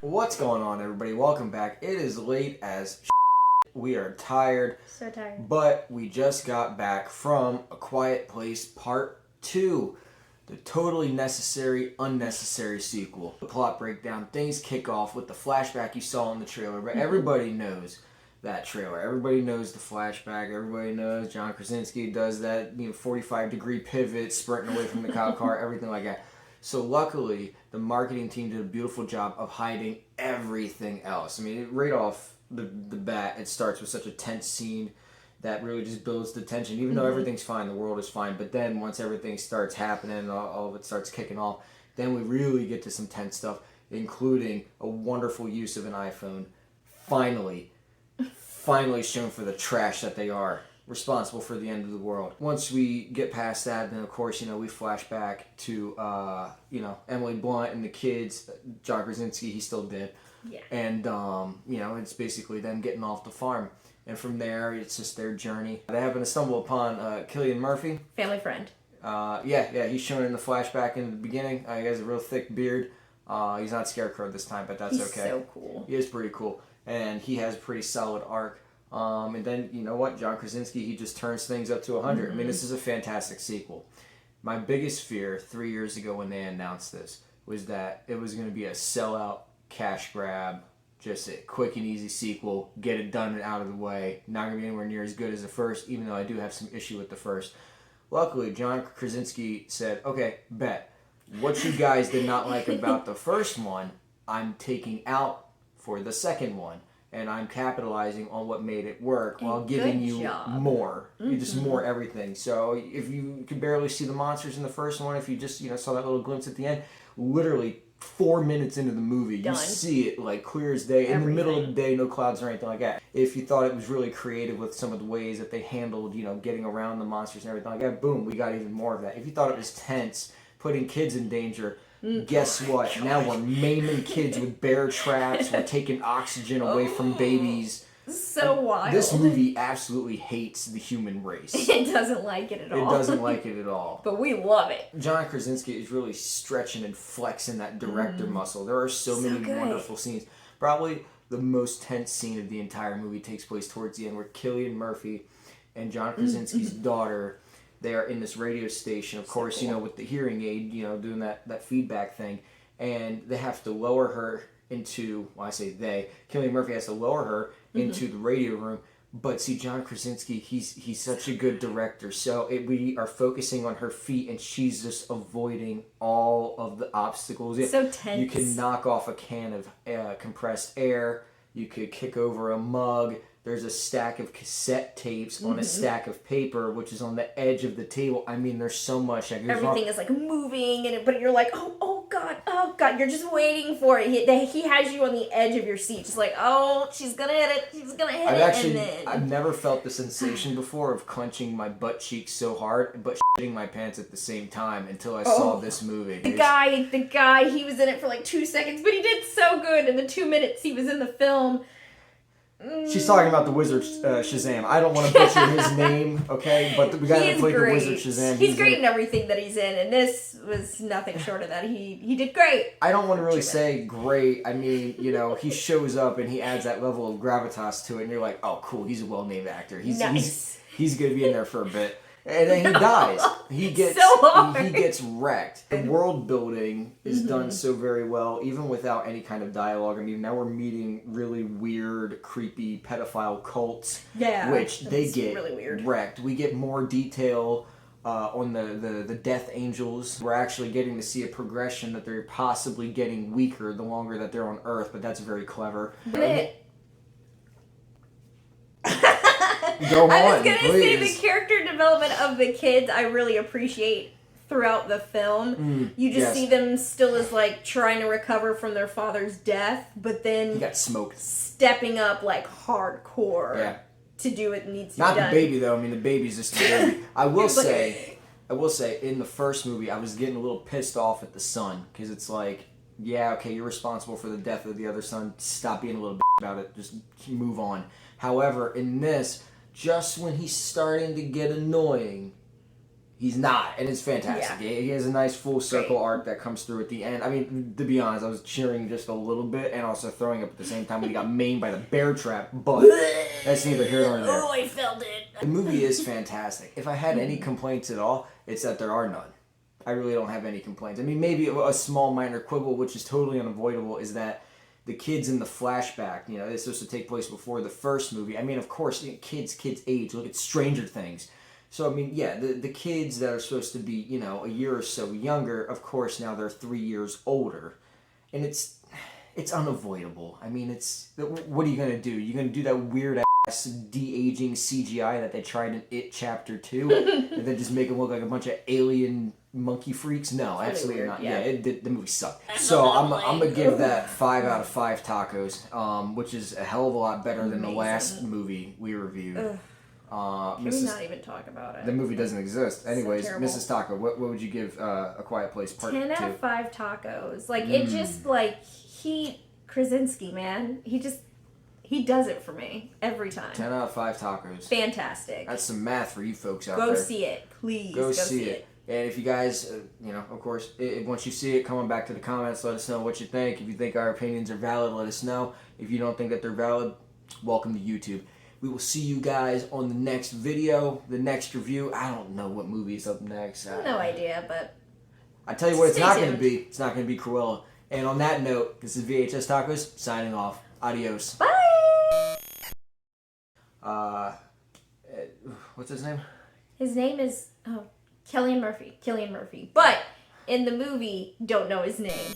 What's going on, everybody? Welcome back. It is late as we are tired. So tired. But we just got back from A Quiet Place Part 2. The totally necessary, unnecessary sequel. The plot breakdown, things kick off with the flashback you saw in the trailer. But everybody knows that trailer. Everybody knows the flashback. Everybody knows John Krasinski does that 45-degree pivot, sprinting away from the cop car, everything like that. So luckily, the marketing team did a beautiful job of hiding everything else. I mean, right off the bat, it starts with such a tense scene that really just builds the tension. Even though everything's fine, the world is fine. But then once everything starts happening, all of it starts kicking off, then we really get to some tense stuff, including a wonderful use of an iPhone. Finally shown for the trash that they are. Responsible for the end of the world. Once we get past that, then of course, we flash back to, Emily Blunt and the kids. John Krasinski, he's still dead. Yeah. And, it's basically them getting off the farm. And from there, it's just their journey. They happen to stumble upon Cillian Murphy. Family friend. He's shown in the flashback in the beginning. He has a real thick beard. He's not Scarecrow this time, but that's okay. He's so cool. He is pretty cool. And he has a pretty solid arc. And then, you know what? John Krasinski, he just turns things up to 100. I mean, this is a fantastic sequel. My biggest fear 3 years ago when they announced this was that it was going to be a sellout cash grab, just a quick and easy sequel, get it done and out of the way. Not going to be anywhere near as good as the first, even though I do have some issue with the first. Luckily, John Krasinski said, okay, bet. What you guys did not like about the first one, I'm taking out for the second one. And I'm capitalizing on what made it work while giving you more. Just more everything. So if you could barely see the monsters in the first one, if you just saw that little glimpse at the end, literally 4 minutes into the movie, you see it like clear as day. In the middle of the day, no clouds or anything like that. If you thought it was really creative with some of the ways that they handled, getting around the monsters and everything like that, boom, we got even more of that. If you thought it was tense, putting kids in danger, guess what? Now we're maiming kids with bear traps. We're taking oxygen away from babies. So wild. This movie absolutely hates the human race. It doesn't like it at all. It doesn't like it at all. But we love it. John Krasinski is really stretching and flexing that director muscle. There are so many wonderful scenes. Probably the most tense scene of the entire movie takes place towards the end, where Cillian Murphy and John Krasinski's daughter, they are in this radio station, of course, with the hearing aid, doing that feedback thing. And they have to lower her into, well, I say they, Cillian Murphy has to lower her into the radio room. But see, John Krasinski, he's such a good director. So we are focusing on her feet, and she's just avoiding all of the obstacles. So tense. You can knock off a can of compressed air. You could kick over a mug. There's a stack of cassette tapes on a stack of paper, which is on the edge of the table. I mean, there's so much that goes wrong. Everything is like moving, but you're like, oh God, you're just waiting for it. He has you on the edge of your seat, just like, oh, she's gonna hit it, I've never felt the sensation before of clenching my butt cheeks so hard, but shitting my pants at the same time until I saw this movie. The guy, he was in it for like 2 seconds, but he did so good in the 2 minutes he was in the film. She's talking about the wizard Shazam. I don't want to butcher his name, okay? But we got to play the wizard Shazam. He's great in everything that he's in, and this was nothing short of that. He did great. I don't want to really say great. I mean, he shows up and he adds that level of gravitas to it, and you're like, oh, cool. He's a well-named actor. He's going to be in there for a bit. And then he dies. He gets wrecked. The world building is done so very well, even without any kind of dialogue. I mean, now we're meeting really weird, creepy pedophile cults, which they get really wrecked. We get more detail on the Death Angels. We're actually getting to see a progression that they're possibly getting weaker the longer that they're on Earth, but that's very clever. Go on, I was going to say please. the character development of the kids I really appreciate throughout the film. You just see them still as like trying to recover from their father's death, but then he got smoked. Stepping up like hardcore to do what needs to be done. Not the baby though. I mean, the baby's just a baby. I will say in the first movie I was getting a little pissed off at the son, because it's like, yeah, okay, you're responsible for the death of the other son. Stop being a little about it. Just move on. However, in this, just when he's starting to get annoying, He's not, and it's fantastic. Yeah. He has a nice full circle arc that comes through at the end. I mean, to be honest, I was cheering just a little bit and also throwing up at the same time when he got maimed by the bear trap, but that's neither here nor there. Oh, I felt it. The movie is fantastic. If I had any complaints at all, it's that there are none. I really don't have any complaints. I mean, maybe a small minor quibble, which is totally unavoidable, is that the kids in the flashback, you know, it's supposed to take place before the first movie. I mean, of course, kids age. Look at Stranger Things. So, I mean, yeah, the kids that are supposed to be, you know, a year or so younger, of course, now they're 3 years older. And it's unavoidable. I mean, what are you going to do? You're going to do that weird-ass de-aging CGI that they tried in It Chapter 2? And then just make them look like a bunch of alien monkey freaks? No, It's absolutely weird, not. yeah. The movie sucked. So, I'm going to give that 5 out of 5 tacos, which is a hell of a lot better than the last movie we reviewed. Ugh. Can we not even talk about it? The movie doesn't exist. Anyways, terrible. Mrs. Taco, what would you give A Quiet Place Part 2? 10 out of 5 tacos. Like, it just, like, Krasinski, man. He does it for me every time. 10 out of 5 tacos. Fantastic. That's some math for you folks out there. Go see it. Please Go see it. And if you guys, you know, of course, once you see it, come on back to the comments. Let us know what you think. If you think our opinions are valid, let us know. If you don't think that they're valid, welcome to YouTube. We will see you guys on the next video, the next review. I don't know what movie is up next. No idea, but I tell you what, it's not going to tuned. be. It's not going to be Cruella. And on that note, this is VHS Tacos signing off. Adios. bye! What's his name? His name is Cillian Murphy. But in the movie, don't know his name.